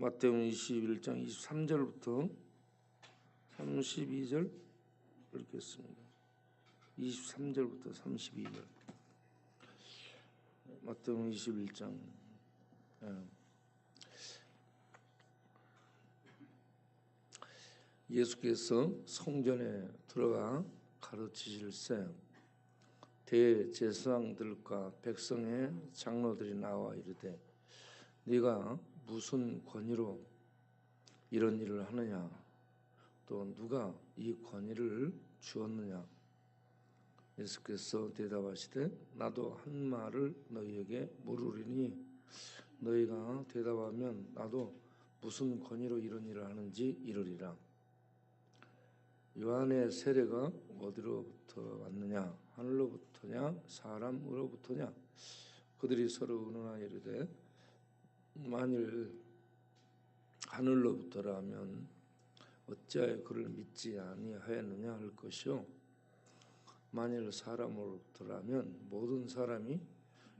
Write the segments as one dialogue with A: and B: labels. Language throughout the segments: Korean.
A: 마태복음 21장 23절부터 32절 읽겠습니다. 23절부터 32절. 마태복음 21장. 예수께서 성전에 들어가 가르치실새 대제사장들과 백성의 장로들이 나와 이르되 네가 무슨 권위로 이런 일을 하느냐, 또 누가 이 권위를 주었느냐. 예수께서 대답하시되 나도 한 말을 너희에게 물으리니 너희가 대답하면 나도 무슨 권위로 이런 일을 하는지 이르리라. 요한의 세례가 어디로부터 왔느냐, 하늘로부터냐 사람으로부터냐. 그들이 서로 의논하여 이르되 만일 하늘로부터라면 어찌하여 그를 믿지 아니하였느냐 할 것이요, 만일 사람으로부터라면 모든 사람이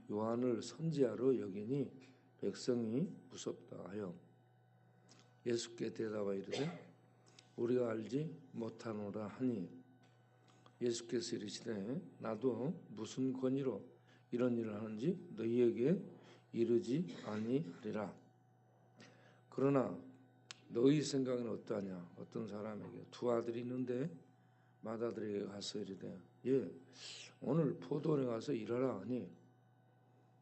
A: 요한을 선지자로 여기니 백성이 무섭다 하여 예수께 대답하여 이르되 우리가 알지 못하노라 하니 예수께서 이르시되 나도 무슨 권위로 이런 일을 하는지 너희에게 이르지 아니하리라. 그러나 너희 생각은 어떠하냐. 어떤 사람에게 두 아들이 있는데 맏아들에게 가서 이르되 오늘 포도원에 가서 일하라 하니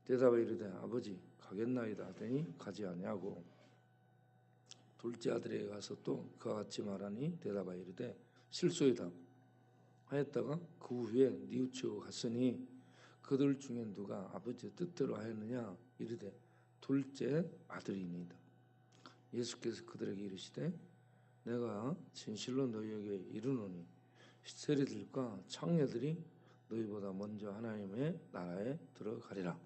A: 대답하여 이르되 아버지 가겠나이다 하더니 가지 아니하고 둘째 아들에게 가서 또 그와 같이 말하니 대답하여 이르되 실소이다 하였다가 그 후에 뉘우치고 갔으니 그들 중에 누가 아버지의 뜻대로 하였느냐 이르되 둘째 아들이니이다. 예수께서 그들에게 이르시되 내가 진실로 너희에게 이르노니 세리들과 창녀들이 너희보다 먼저 하나님의 나라에 들어가리라.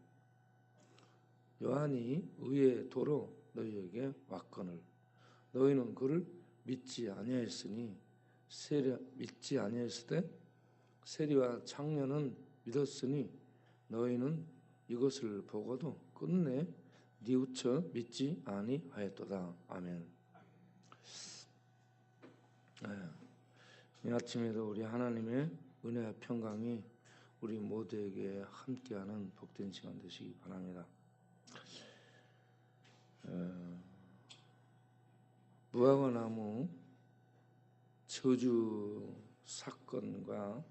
A: 요한이 의의 도로 너희에게 왔거늘 너희는 그를 믿지 아니하였으니 믿지 아니하였을 때 세리와 창녀는 믿었으니 너희는 이것을 보고도 끝내 뉘우쳐 믿지 아니하였도다. 아멘. 이 아침에도 우리 하나님의 은혜와 평강이 우리 모두에게 함께하는 복된 시간 되시기 바랍니다. 무화과나무 저주 사건과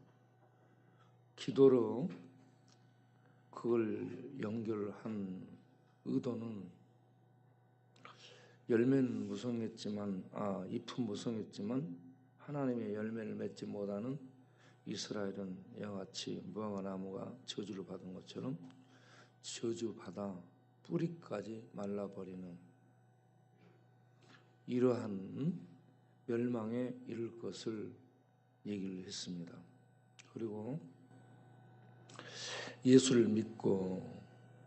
A: 기도로 그걸 연결한 의도는 열매는 무성했지만 잎은 무성했지만 하나님의 열매를 맺지 못하는 이스라엘은 이와같이 무화과나무가 저주를 받은 것처럼 저주받아 뿌리까지 말라버리는 이러한 멸망에 이를 것을 얘기를 했습니다. 그리고 예수를 믿고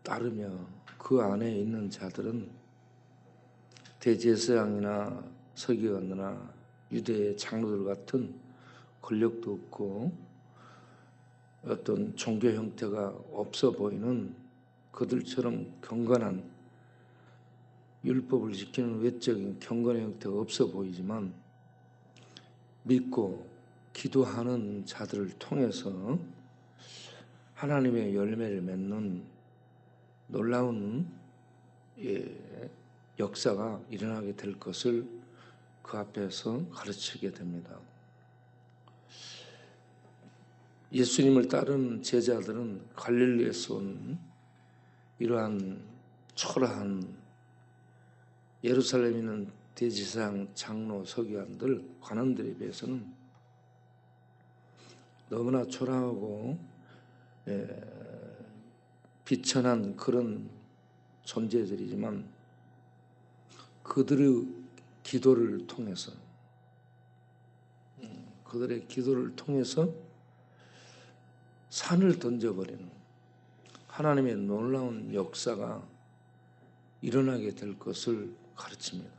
A: 따르며 그 안에 있는 자들은 대제사장이나 서기관이나 유대의 장로들 같은 권력도 없고 어떤 종교 형태가 없어 보이는 그들처럼 경건한 율법을 지키는 외적인 경건의 형태가 없어 보이지만 믿고 기도하는 자들을 통해서 하나님의 열매를 맺는 놀라운 역사가 일어나게 될 것을 그 앞에서 가르치게 됩니다. 예수님을 따르는 제자들은 갈릴리에서 온 이러한 초라한 예루살렘에 있는 대제사장, 장로, 서기관들, 관원들에 비해서는 너무나 초라하고 비천한 그런 존재들이지만 그들의 기도를 통해서 산을 던져버리는 하나님의 놀라운 역사가 일어나게 될 것을 가르칩니다.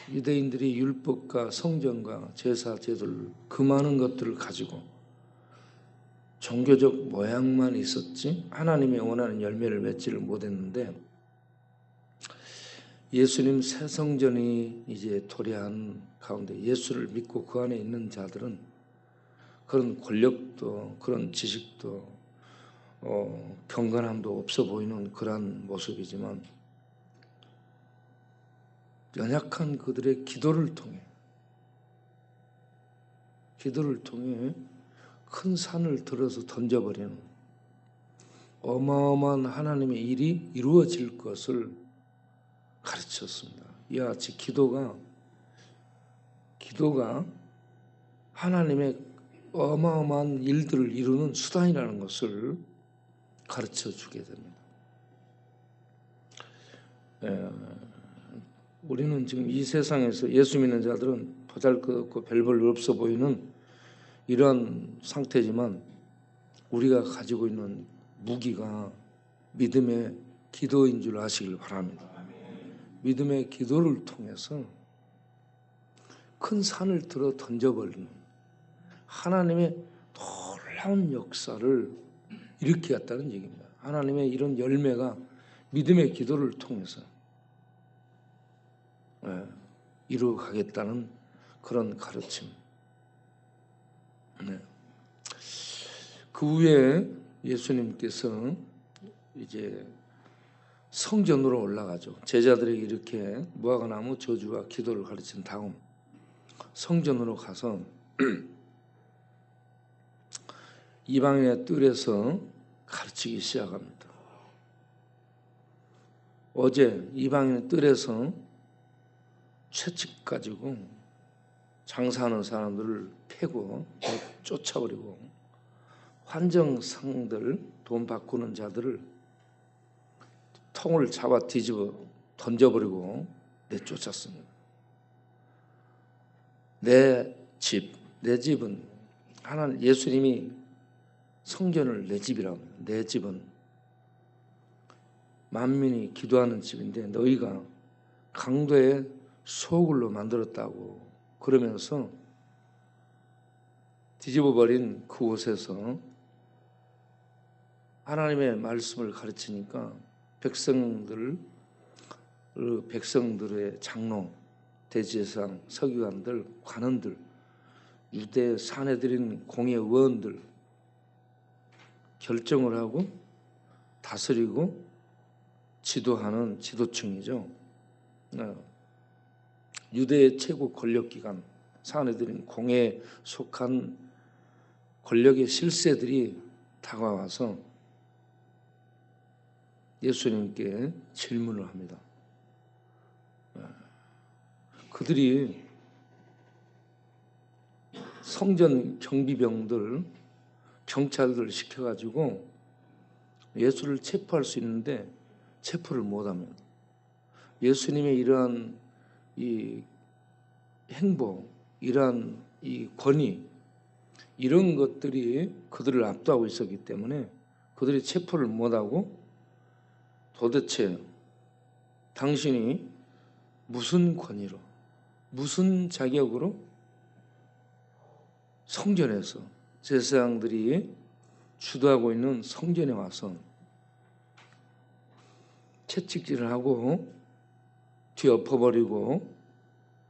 A: 유대인들이 율법과 성전과 제사 제도를 그 많은 것들을 가지고 종교적 모양만 있었지 하나님의 원하는 열매를 맺지를 못했는데 예수님 새 성전이 이제 도래한 가운데 예수를 믿고 그 안에 있는 자들은 그런 권력도 그런 지식도 경건함도 없어 보이는 그러한 모습이지만 연약한 그들의 기도를 통해 큰 산을 들어서 던져버리는 어마어마한 하나님의 일이 이루어질 것을 가르쳤습니다. 이와 같이 기도가 하나님의 어마어마한 일들을 이루는 수단이라는 것을 가르쳐 주게 됩니다. 우리는 지금 이 세상에서 예수 믿는 자들은 보잘것없고 별볼 없어 보이는 이러한 상태지만 우리가 가지고 있는 무기가 믿음의 기도인 줄 아시길 바랍니다. 믿음의 기도를 통해서 큰 산을 들어 던져버리는 하나님의 놀라운 역사를 일으키겠다는 얘기입니다. 하나님의 이런 열매가 믿음의 기도를 통해서 이루어가겠다는 그런 가르침. 그 후에 예수님께서 이제 성전으로 올라가죠. 제자들에게 이렇게 무화과나무 저주와 기도를 가르친 다음 성전으로 가서 이방인의 뜰에서 가르치기 시작합니다. 어제 이방인의 뜰에서 채찍 가지고 장사하는 사람들을 패고 쫓아버리고 환정상들 돈 바꾸는 자들을 통을 잡아 뒤집어 던져버리고 내쫓았습니다. 내 집은 하나님 예수님이 성전을 내 집이라고 합니다. 내 집은 만민이 기도하는 집인데 너희가 강도의 소굴로 만들었다고 그러면서 뒤집어버린 그곳에서 하나님의 말씀을 가르치니까 백성들의 장로, 대제사장, 서기관들, 관원들, 유대 사내들인 공회의원들 결정을 하고 다스리고 지도하는 지도층이죠. 유대의 최고 권력기관 사내들인 공회에 속한 권력의 실세들이 다가와서 예수님께 질문을 합니다. 그들이 성전 경비병들, 경찰들 시켜가지고 예수를 체포할 수 있는데 체포를 못합니다. 예수님의 이러한 이 행보, 이러한 이 권위, 이런 것들이 그들을 압도하고 있었기 때문에 그들이 체포를 못하고 도대체 당신이 무슨 권위로, 무슨 자격으로 성전에서 제사장들이 주도하고 있는 성전에 와서 채찍질을 하고 뒤엎어버리고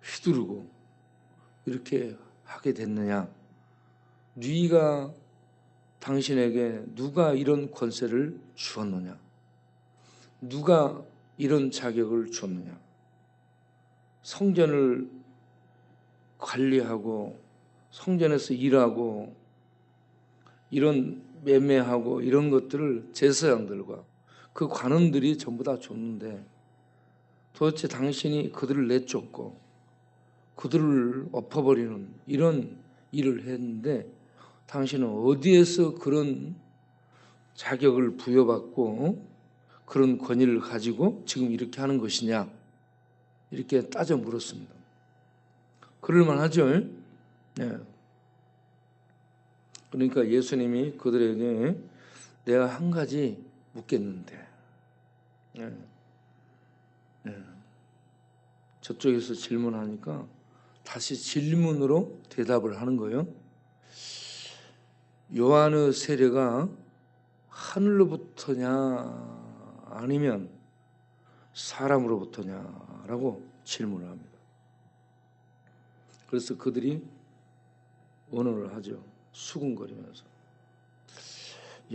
A: 휘두르고 이렇게 하게 됐느냐? 네가 당신에게 누가 이런 권세를 주었느냐? 누가 이런 자격을 줬느냐? 성전을 관리하고 성전에서 일하고 이런 매매하고 이런 것들을 제사장들과 그 관원들이 전부 다 줬는데 도대체 당신이 그들을 내쫓고 그들을 엎어버리는 이런 일을 했는데 당신은 어디에서 그런 자격을 부여받고 그런 권위를 가지고 지금 이렇게 하는 것이냐 이렇게 따져 물었습니다. 그럴만 하죠. 네. 그러니까 예수님이 그들에게 내가 한 가지 묻겠는데 저쪽에서 질문하니까 다시 질문으로 대답을 하는 거예요. 요한의 세례가 하늘로부터냐 아니면 사람으로부터냐라고 질문을 합니다. 그래서 그들이 원언을 하죠. 수군거리면서.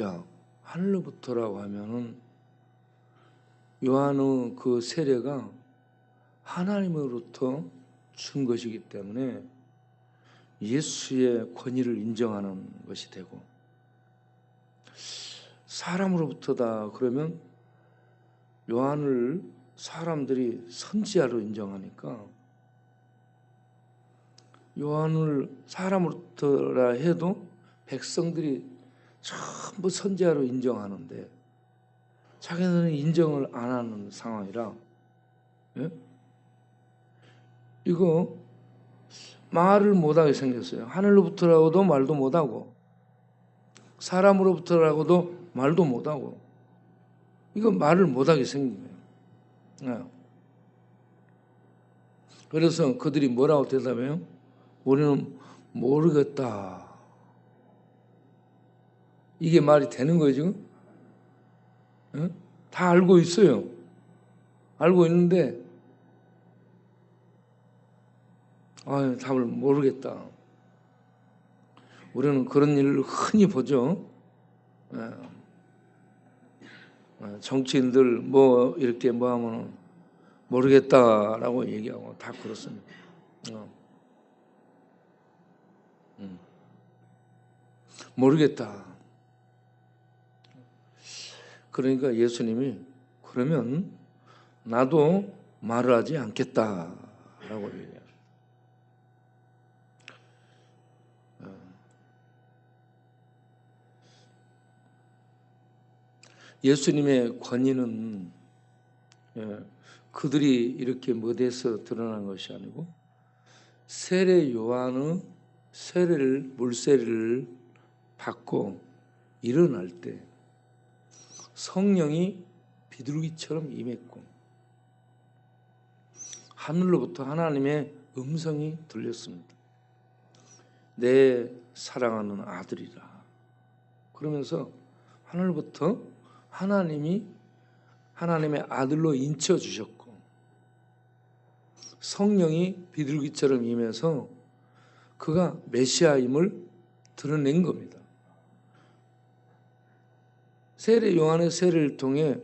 A: 야, 하늘로부터라고 하면은 요한의 그 세례가 하나님으로부터 준 것이기 때문에 예수의 권위를 인정하는 것이 되고, 사람으로부터다 그러면 요한을 사람들이 선지자로 인정하니까 요한을 사람으로부터라 해도 백성들이 전부 선지자로 인정하는데 자기들은 인정을 안 하는 상황이라, 예? 이거 말을 못하게 생겼어요. 하늘로부터라고도 말도 못하고 사람으로부터라고도 말도 못하고, 이거 말을 못하게 생긴 거예요. 예. 그래서 그들이 뭐라고 대답해요? 우리는 모르겠다. 이게 말이 되는 거예요 지금? 예? 다 알고 있어요. 알고 있는데 답을 모르겠다. 우리는 그런 일을 흔히 보죠. 정치인들 뭐 이렇게 뭐 하면 모르겠다라고 얘기하고 다 그렇습니다. 모르겠다. 그러니까 예수님이 그러면 나도 말을 하지 않겠다라고 얘기해요. 예수님의 권위는 그들이 이렇게 못해서 드러난 것이 아니고 세례 요한의 물세례를 받고 일어날 때 성령이 비둘기처럼 임했고 하늘로부터 하나님의 음성이 들렸습니다. 내 사랑하는 아들이라. 그러면서 하늘부터 하나님이 하나님의 아들로 인쳐주셨고 성령이 비둘기처럼 임해서 그가 메시아임을 드러낸 겁니다. 세례 요한의 세례를 통해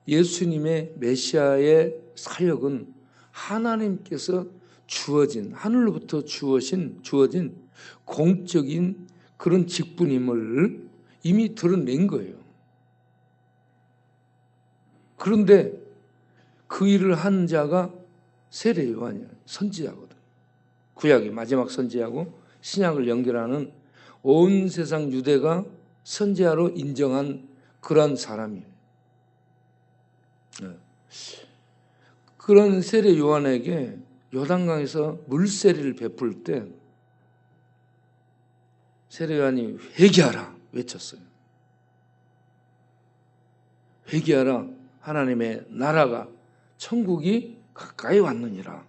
A: 예수님의 메시아의 사역은 하나님께서 주어진, 하늘로부터 주어진 공적인 그런 직분임을 이미 드러낸 거예요. 그런데 그 일을 한 자가 세례 요한이에요. 선지자거든. 구약이 마지막 선지자고 신약을 연결하는 온 세상 유대가 선지자로 인정한 그런 사람이에요. 그런 세례 요한에게 요단강에서 물세례를 베풀 때 세례 요한이 회개하라 외쳤어요. 회개하라. 하나님의 나라가 천국이 가까이 왔느니라.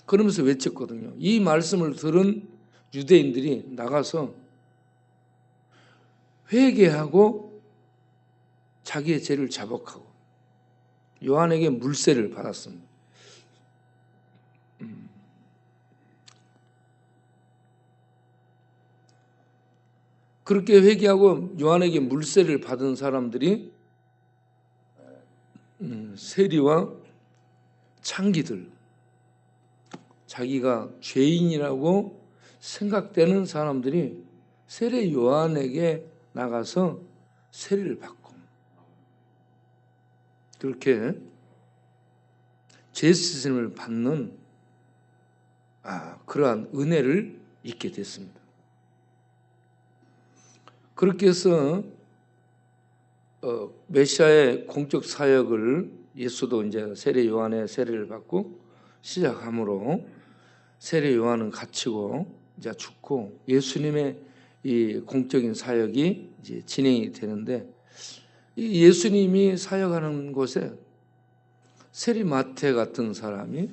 A: 그러면서 외쳤거든요. 이 말씀을 들은 유대인들이 나가서 회개하고 자기의 죄를 자복하고 요한에게 물세를 받았습니다. 그렇게 회개하고 요한에게 물세를 받은 사람들이 세리와 창기들, 자기가 죄인이라고 생각되는 사람들이 세례 요한에게 나가서 세례를 받고 그렇게 죄 씻음을 받는 그러한 은혜를 잊게 됐습니다. 그렇게 해서 메시아의 공적 사역을 예수도 이제 세례 요한의 세례를 받고 시작함으로 세례 요한은 갇히고 이제 죽고 예수님의 이 공적인 사역이 이제 진행이 되는데 이 예수님이 사역하는 곳에 세리마태 같은 사람이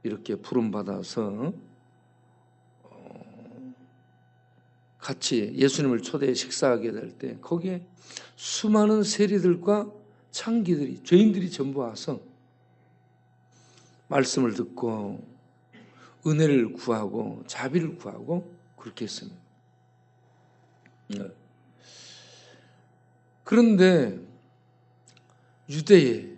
A: 이렇게 부름 받아서 같이 예수님을 초대해 식사하게 될 때 거기에 수많은 세리들과 창기들이, 죄인들이 전부 와서 말씀을 듣고 은혜를 구하고 자비를 구하고 그렇게 했습니다. 그런데 유대의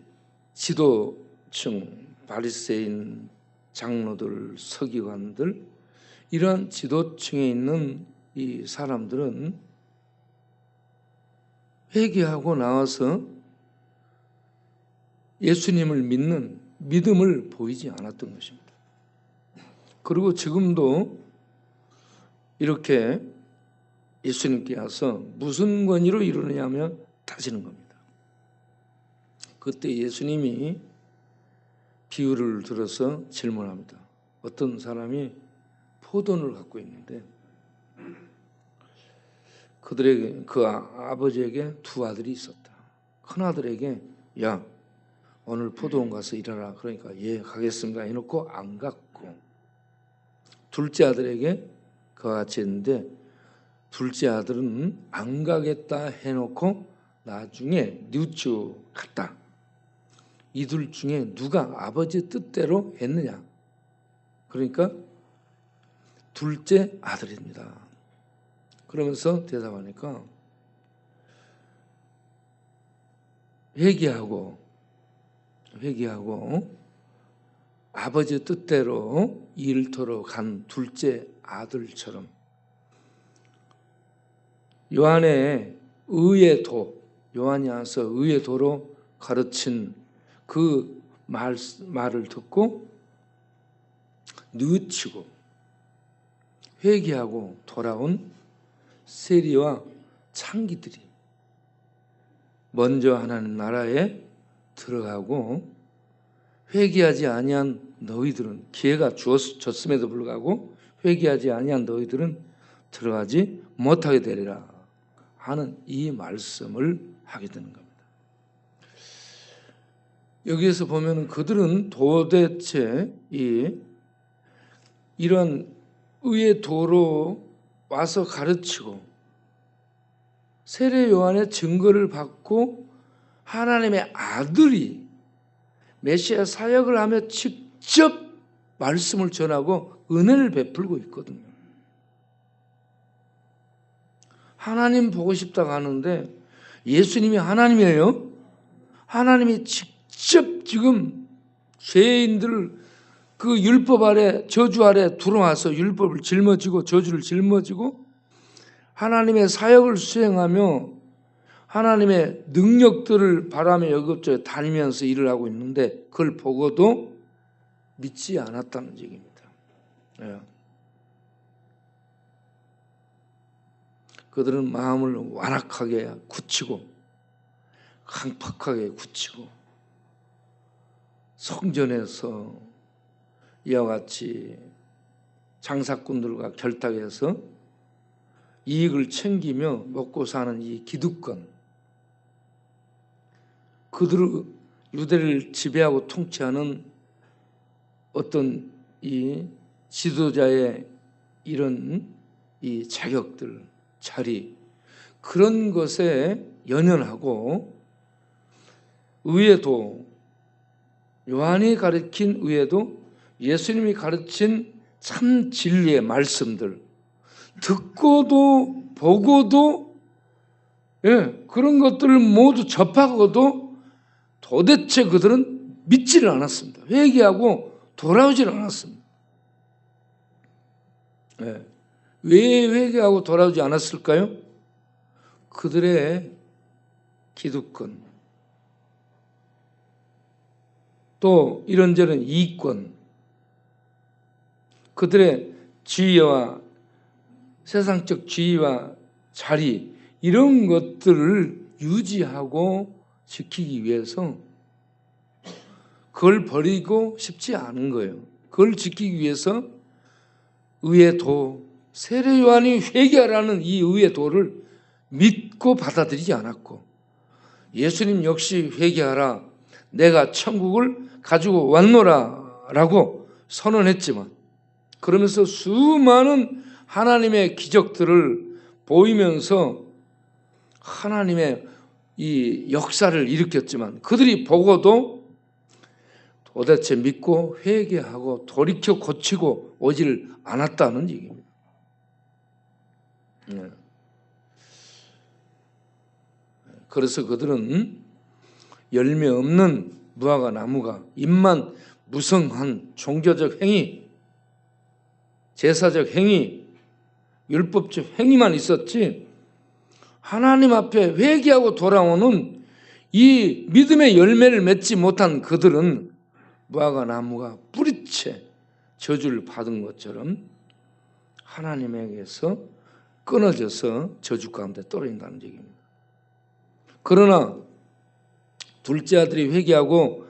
A: 지도층, 바리새인, 장로들, 서기관들, 이러한 지도층에 있는 이 사람들은 회개하고 나와서 예수님을 믿는 믿음을 보이지 않았던 것입니다. 그리고 지금도 이렇게 예수님께 와서 무슨 권위로 이러느냐며 따지는 겁니다. 그때 예수님이 비유를 들어서 질문합니다. 어떤 사람이 포도원을 갖고 있는데 그들에게, 그 아버지에게 두 아들이 있었다. 큰 아들에게 야, 오늘 포도원 가서 일하라. 그러니까 예, 가겠습니다 해놓고 안 갔고, 둘째 아들에게 그와 같이 했는데 둘째 아들은 안 가겠다 해놓고 나중에 뉘우쳐 갔다. 이들 중에 누가 아버지 뜻대로 했느냐? 그러니까 둘째 아들입니다. 그러면서 대답하니까 회개하고 아버지 뜻대로 일터로 간 둘째 아들처럼 요한의 의의 도, 요한이 와서 의의 도로 가르친 그 말을 듣고 뉘우치고 회개하고 돌아온 세리와 창기들이 먼저 하나님 나라에 들어가고, 회개하지 아니한 너희들은, 기회가 줬음에도 불구하고 회개하지 아니한 너희들은 들어가지 못하게 되리라 하는 이 말씀을 하게 되는 겁니다. 여기에서 보면 그들은 도대체 이런 의의 도로 와서 가르치고 세례 요한의 증거를 받고 하나님의 아들이 메시아 사역을 하며 직접 말씀을 전하고 은혜를 베풀고 있거든요. 하나님 보고 싶다고 하는데 예수님이 하나님이에요. 하나님이 직접 지금 죄인들을 그 율법 아래, 저주 아래 들어와서 율법을 짊어지고 저주를 짊어지고 하나님의 사역을 수행하며 하나님의 능력들을 바라며 여급저급 다니면서 일을 하고 있는데 그걸 보고도 믿지 않았다는 얘기입니다. 예. 그들은 마음을 완악하게 굳히고 강팍하게 굳히고 성전에서 이와 같이 장사꾼들과 결탁해서 이익을 챙기며 먹고 사는 이 기득권, 그들을 유대를 지배하고 통치하는 어떤 이 지도자의 이런 이 자격들, 자리, 그런 것에 연연하고 의에도 요한이 가르친 의에도 예수님이 가르친 참 진리의 말씀들 듣고도 보고도 그런 것들을 모두 접하고도 도대체 그들은 믿지를 않았습니다. 회개하고 돌아오질 않았습니다. 왜 회개하고 돌아오지 않았을까요? 그들의 기득권, 또 이런저런 이익권, 그들의 지위와 세상적 지위와 자리, 이런 것들을 유지하고 지키기 위해서 그걸 버리고 싶지 않은 거예요. 그걸 지키기 위해서 의의 도, 세례 요한이 회개하라는 이 의의 도를 믿고 받아들이지 않았고, 예수님 역시 회개하라, 내가 천국을 가지고 왔노라 라고 선언했지만, 그러면서 수많은 하나님의 기적들을 보이면서 하나님의 이 역사를 일으켰지만 그들이 보고도 도대체 믿고 회개하고 돌이켜 고치고 오질 않았다는 얘기입니다. 그래서 그들은 열매 없는 무화과 나무가 입만 무성한 종교적 행위, 제사적 행위, 율법적 행위만 있었지 하나님 앞에 회개하고 돌아오는 이 믿음의 열매를 맺지 못한 그들은 무화과 나무가 뿌리채 저주를 받은 것처럼 하나님에게서 끊어져서 저주 가운데 떨어진다는 얘기입니다. 그러나 둘째 아들이 회개하고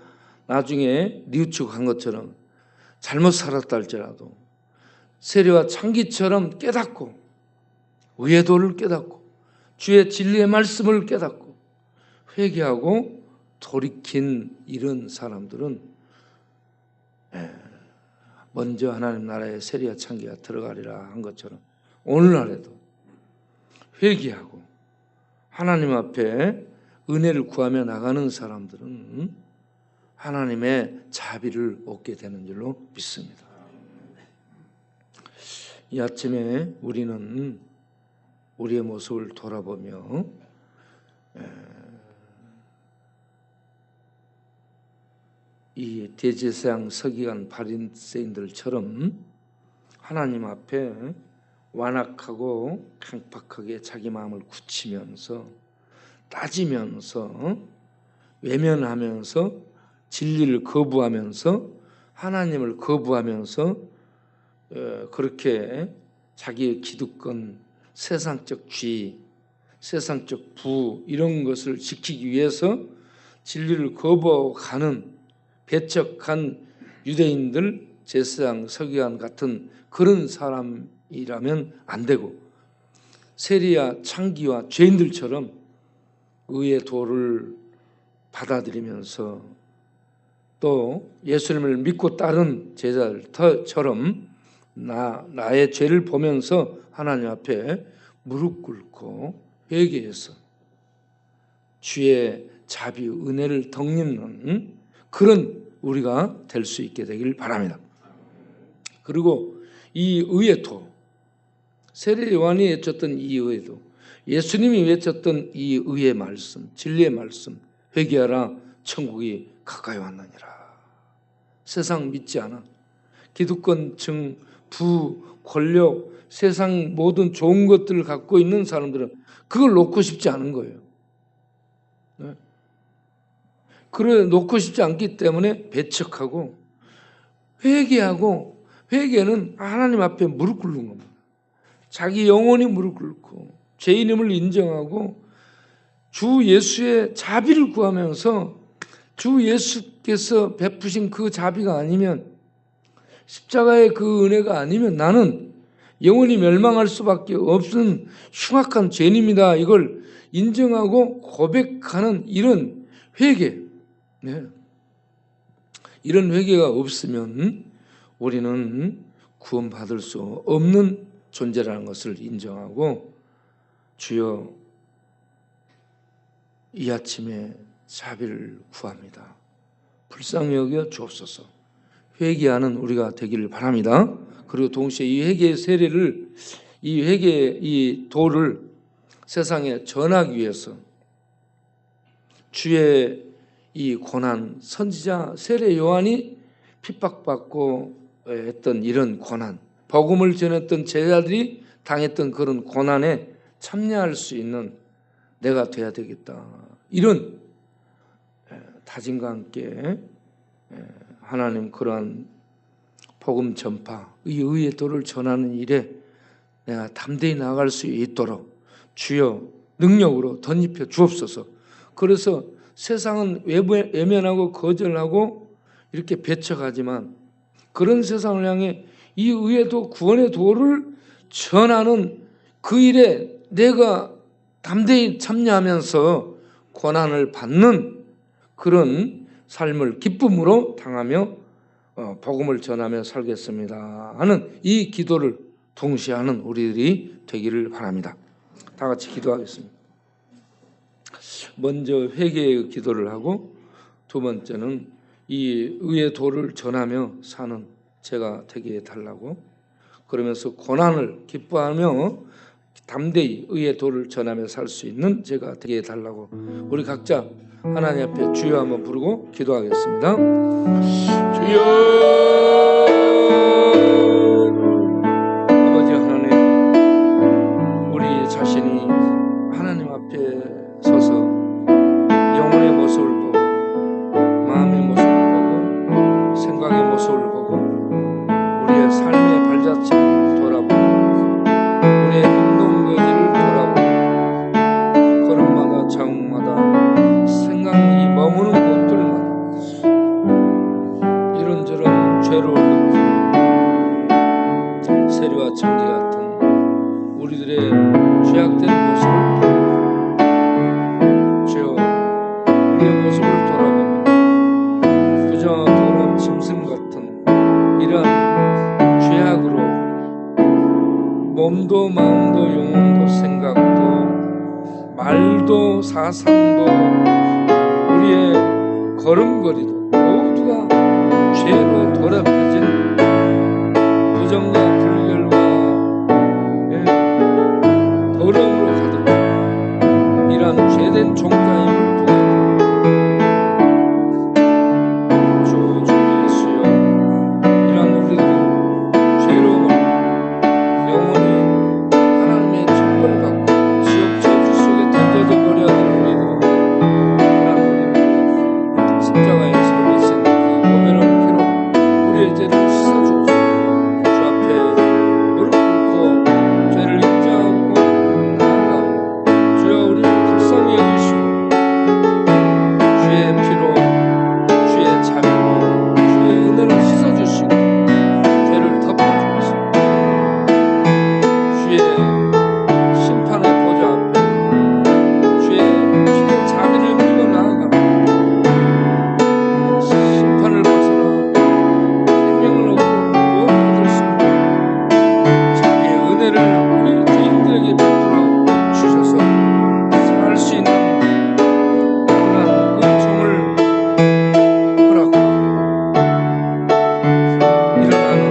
A: 나중에 뉘우치고 것처럼 잘못 살았다 할지라도 세리와 창기처럼 깨닫고 의의 도를 깨닫고 주의 진리의 말씀을 깨닫고 회개하고 돌이킨 이런 사람들은 먼저 하나님 나라의 세리와 창기가 들어가리라 한 것처럼 오늘날에도 회개하고 하나님 앞에 은혜를 구하며 나가는 사람들은 하나님의 자비를 얻게 되는 줄로 믿습니다. 이 아침에 우리는 우리의 모습을 돌아보며 이 대제사장 서기관 바리새인들처럼 하나님 앞에 완악하고 강팍하게 자기 마음을 굳히면서 따지면서 외면하면서 진리를 거부하면서 하나님을 거부하면서 그렇게 자기의 기득권, 세상적 쥐, 세상적 부 이런 것을 지키기 위해서 진리를 거부하는 배척한 유대인들, 제사장, 서기관 같은 그런 사람이라면 안 되고 세리와 창기와 죄인들처럼 의의 도를 받아들이면서 또 예수님을 믿고 따른 제자들처럼 나의 죄를 보면서 하나님 앞에 무릎 꿇고 회개해서 주의 자비, 은혜를 덧입는 그런 우리가 될 수 있게 되길 바랍니다. 그리고 이 의의 도, 세례 요한이 외쳤던 이 의의 도, 예수님이 외쳤던 이 의의 말씀, 진리의 말씀, 회개하라 천국이 가까이 왔느니라. 세상 믿지 않아. 기득권, 정, 부, 권력, 세상 모든 좋은 것들을 갖고 있는 사람들은 그걸 놓고 싶지 않은 거예요. 네? 그걸 놓고 싶지 않기 때문에 배척하고 회개하고, 회개는 하나님 앞에 무릎 꿇는 겁니다. 자기 영혼이 무릎 꿇고 죄인임을 인정하고 주 예수의 자비를 구하면서 주 예수께서 베푸신 그 자비가 아니면, 십자가의 그 은혜가 아니면 나는 영원히 멸망할 수밖에 없는 흉악한 죄인입니다. 이걸 인정하고 고백하는 이런 회개, 이런 회개가 없으면 우리는 구원받을 수 없는 존재라는 것을 인정하고, 주여 이 아침에 자비를 구합니다. 불쌍히 여겨 주옵소서. 회개하는 우리가 되기를 바랍니다. 그리고 동시에 이 회개의 세례를, 이 회개의 이 도를 세상에 전하기 위해서 주의 이 고난, 선지자 세례 요한이 핍박받고 했던 이런 고난, 복음을 전했던 제자들이 당했던 그런 고난에 참여할 수 있는 내가 돼야 되겠다. 이런 다짐과 함께 하나님 그러한 복음 전파, 이 의의 도를 전하는 일에 내가 담대히 나아갈 수 있도록 주여 능력으로 덧입혀 주옵소서. 그래서 세상은 외면하고 거절하고 이렇게 배척하지만 그런 세상을 향해 이 의의 도, 구원의 도를 전하는 그 일에 내가 담대히 참여하면서 고난을 받는 그런 삶을 기쁨으로 당하며 복음을 전하며 살겠습니다 하는 이 기도를 동시에 하는 우리들이 되기를 바랍니다. 다 같이 기도하겠습니다. 먼저 회개의 기도를 하고, 두 번째는 이 의의 도를 전하며 사는 제가 되게 해달라고, 그러면서 고난을 기뻐하며 담대히 의의 도를 전하며 살 수 있는 제가 되게 해달라고, 우리 각자 하나님 앞에 주여 한번 부르고 기도하겠습니다. 주여. 아버지 하나님, 우리 자신이 하나님 앞에 서서 영혼의 모습을 보고, 마음의 모습을 보고, 생각의 모습을 보고, 우리의 삶의 발자취를 돌아보고, 우리의 행동거지를 돌아보고, 걸음마다 자국마다 생각이 머무는 곳들마다 이런저런 죄를 읊고 세리와 청지 같은 우리들의 죄악된 모습을 보고, 주여 우리의 모습을 돌아보며 그저 더러운 짐승 같은 이러한 죄악으로 몸도 마음도 영혼도 생각도 말도 사상도 우리의 걸음걸이도 모두가 죄로 더럽혀진 부정과 불결과 더러움으로 가득한 이러한 죄된 종자임을 보고, 주 예수여, 이러한 우리들의 죄로움을 영원히 하나님의 천벌을 받고 지옥 저주 속에 던져져 버려야 하는 우리들, 하나님 십자가에서 흘리신 그 보배로운 피로 우리의 죄를 씻어주옵소서. 주 앞에 무릎 꿇고 죄를 인정하고 나아가고, 주여 우리를 불쌍히 여기시고 주의 피로 주의 자비로 주의 은혜를 씻어주시고 죄를 덮어주옵소서. 주의 심판의 보좌 앞에 주의 피의 자비를 믿어 나아가고 심판을 벗어나 생명을 얻고 구원을 얻을 수 있는 자비의 은혜를 우리 주인들에게 베풀어 주셔서 살 수 있는 그런 은총을 허락하고 일어나는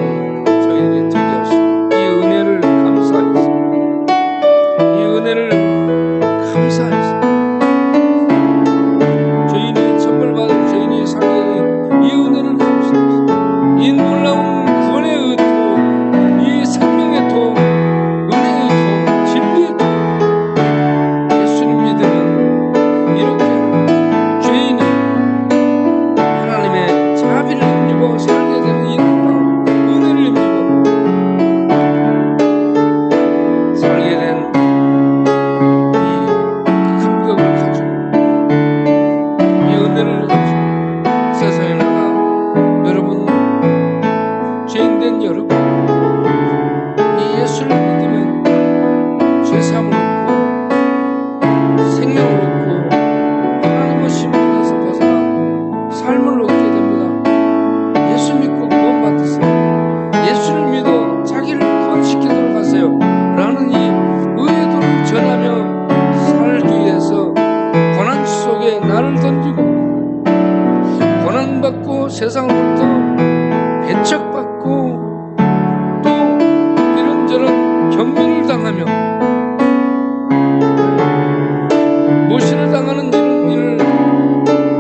A: 저희들이 되게 하시고, 이 은혜를 감사하겠습니다. 이 은혜를 감사하겠습니다. 죄인이 천벌받은 죄인이 살게 된 이 은혜를 감사합니다. 이 놀라운 구원의 도, 이 생명의 도, 은혜의 도, 진리의 도, 예수님 믿으면 이렇게 죄인이 하나님의 자비를 힘입어 살게 되는 이 놀라운 은혜를 힘입어 살게 된 이 감격을 가지고, 이 은혜를 가지고 세상에 나가 여러분, 죄인된 여러분, 이 예수를 믿으면 죄사함을 얻고 생명을 얻고 하나님의 신분에서 벗어나 삶을 얻게 됩니다. 예수 믿고 구원받으세요. 예수를 믿어 자기를 구원시키도록 하세요 라는 이 의의 도를 전하며 살기 위해서 고난 속에 나를 던지고 고난받고 세상으로부터 배척받고 또 이런저런 경멸을 당하며 모시를 당하는 이런 일을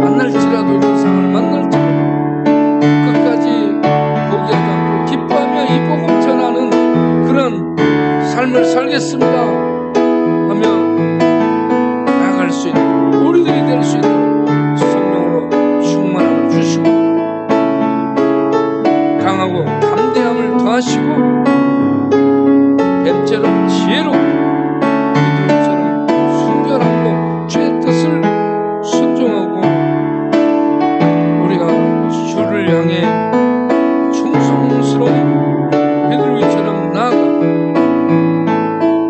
A: 만날지라도, 이런 상을 만날지라도 끝까지 포기하지 않고 기뻐하며 이 복음 전하는 그런 삶을 살겠습니다 하며 나아갈 수 있는 우리들이 될 수 있는 성령으로 충만함을 주시고 강하고 담대함을 더하시고 뱀처럼 지혜롭고 비둘기처럼 순결하고 주의 뜻을 순종하고 우리가 주를 향해 충성스러운 비둘기처럼 나아가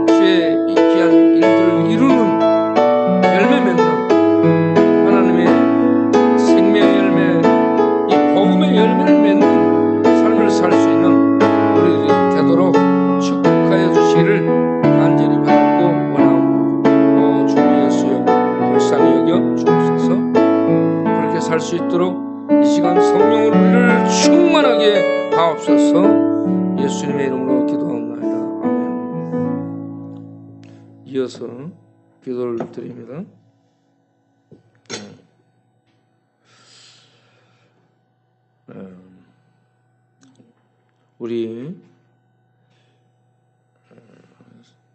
A: 주의 살 수 있도록 이 시간 성령으로 우리를 충만하게 하옵소서. 예수님의 이름으로 기도합니다. 아멘. 이어서 기도를 드립니다. 우리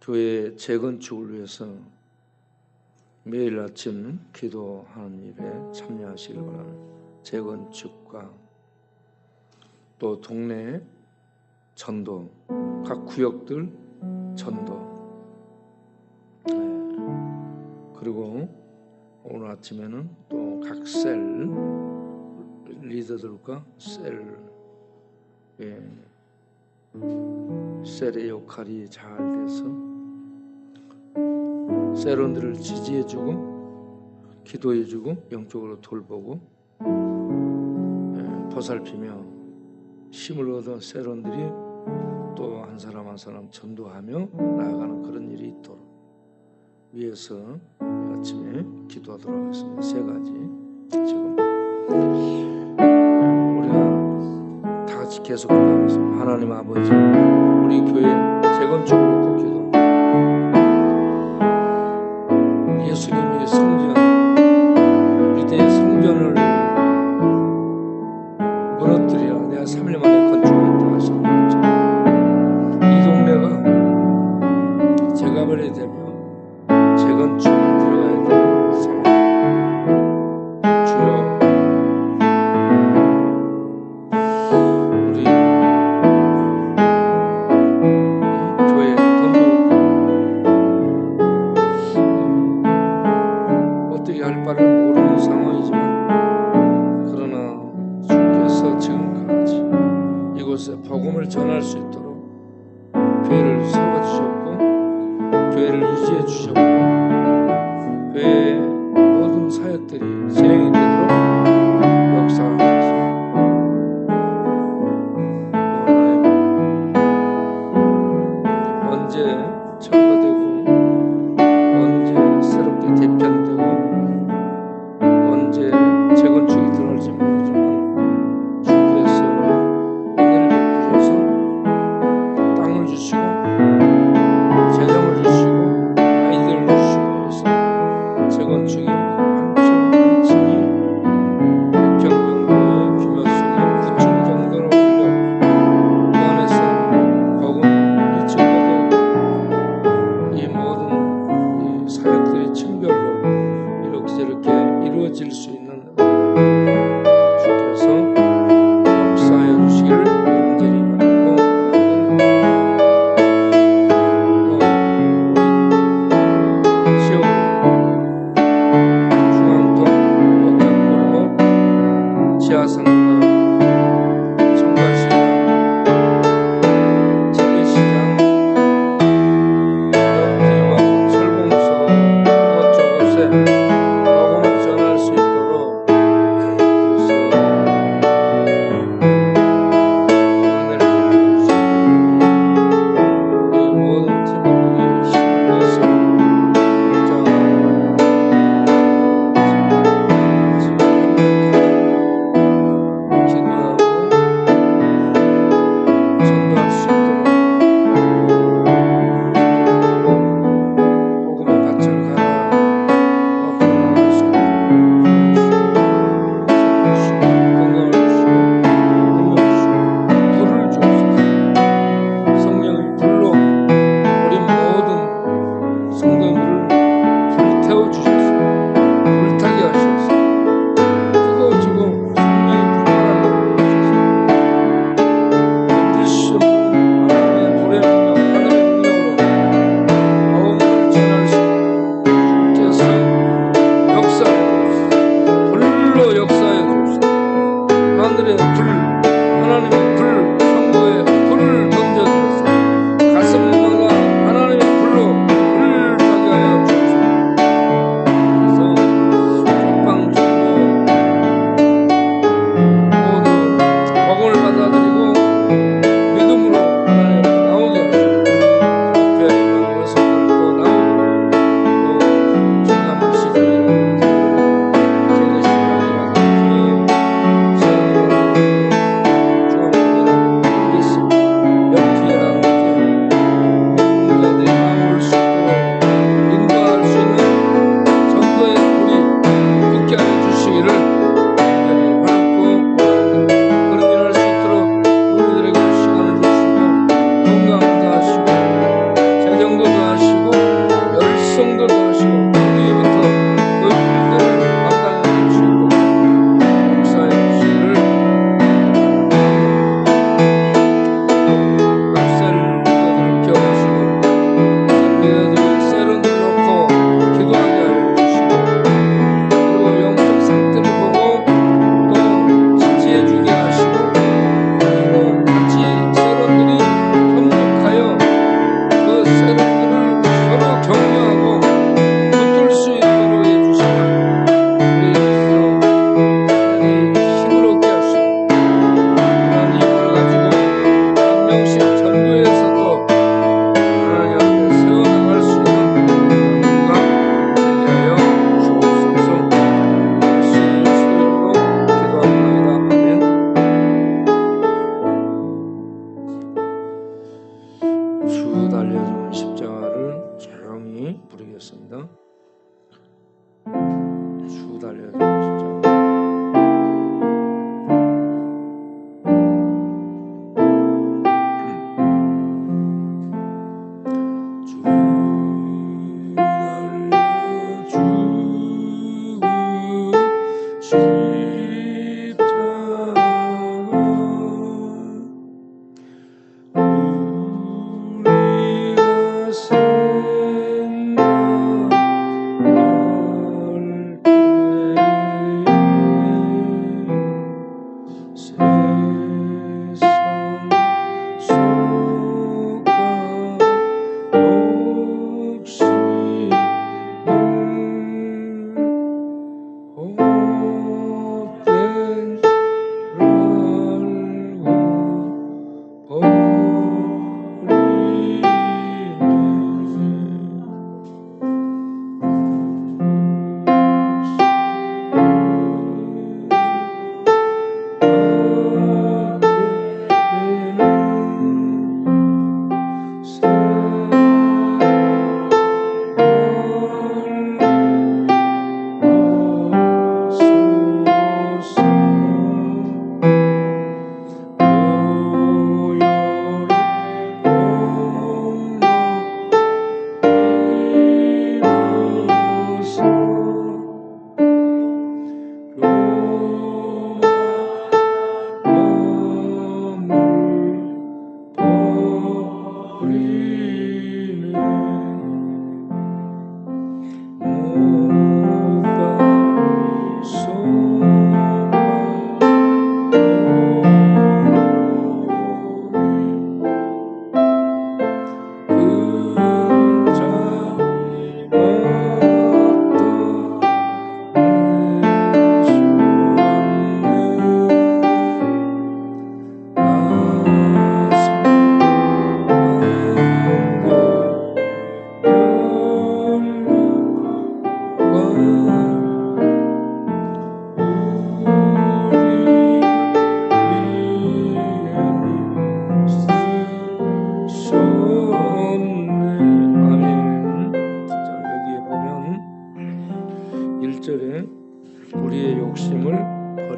A: 교회 재건축을 위해서 매일 아침 기도하는 일에 참여하시길 바랍니다. 재건축과 또 동네 전도, 각 구역들 전도, 그리고 오늘 아침에는 또 각 셀 리더들과 셀의 역할이 잘 돼서 셀원들을 지지해주고 기도해주고 영적으로 돌보고 보살피며 힘을 얻어 셀원들이 또 한 사람 한 사람 전도하며 나아가는 그런 일이 있도록 위해서 아침에 기도하도록 하겠습니다. 세 가지. 지금 우리가 다 같이 계속 기도하겠습니다. 하나님 아버지, 우리 교회 재건축을 놓고 기도. 예수님의 성전, 유대의 성전을 무너뜨려 내가 3일 만에 건축하였다 하신 것처럼 이 동네가 재개발이 되며 재건축에 들어가야 되는 상황. 주여, 우리 교회 돈도 어떻게 할 바를 모르는 상황이지만, 그러나 주께서 지금까지 이곳에 복음을 전할 수 있도록 교회를 세워주셨고 교회를 유지해 주셨고 교회의 모든 사역들이 진행이 되도록 역사하소서. 하나님, 언제 철거되고 언제 새롭게 개편되고 언제 재건축이 들어갈지 모르지만 주께서 은혜를 베푸셔서 땅을 주시고 재정을 주시고 아이디어를 주시고 해서 재건축이 한 층 한 층이 100평 정도의 규모 속에 9층 정도로 올려 그 안에서 복음이 증거되고 이 모든 이 사역들이 층별로 이렇게 저렇게 이루어질 수 있는 주께서 역사하여 주시기를 간절히 바라고, 지역 중앙동, 어장골목, 지하상가, 청관시장, 재래시장, 옆뒤와 철봉소 그곳저곳에 복음을 전할 수 있도록 주께서 은혜를 베푸시고 이 모든 팀원들이 힘을 내서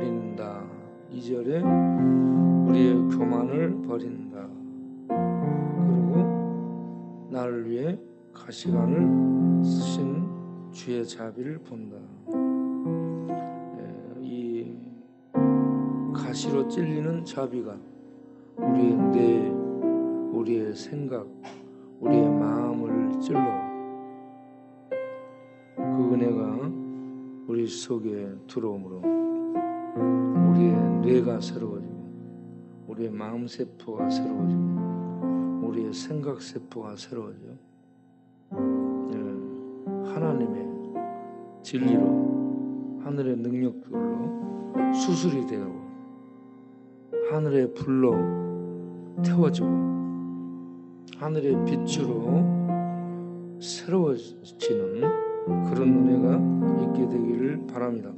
A: 버린다. 2절에 우리의 교만을 버린다. 그리고 나를 위해 가시관을 쓰신 주의 자비를 본다. 이 가시로 찔리는 자비가 우리의 뇌, 우리의 생각, 우리의 마음을 찔러 그 은혜가 우리 속에 들어오므로 우리의 뇌가 새로워지고 우리의 마음 세포가 새로워지고 우리의 생각 세포가 새로워져 하나님의 진리로 하늘의 능력들로 수술이 되고 하늘의 불로 태워지고 하늘의 빛으로 새로워지는 그런 은혜가 있게 되기를 바랍니다.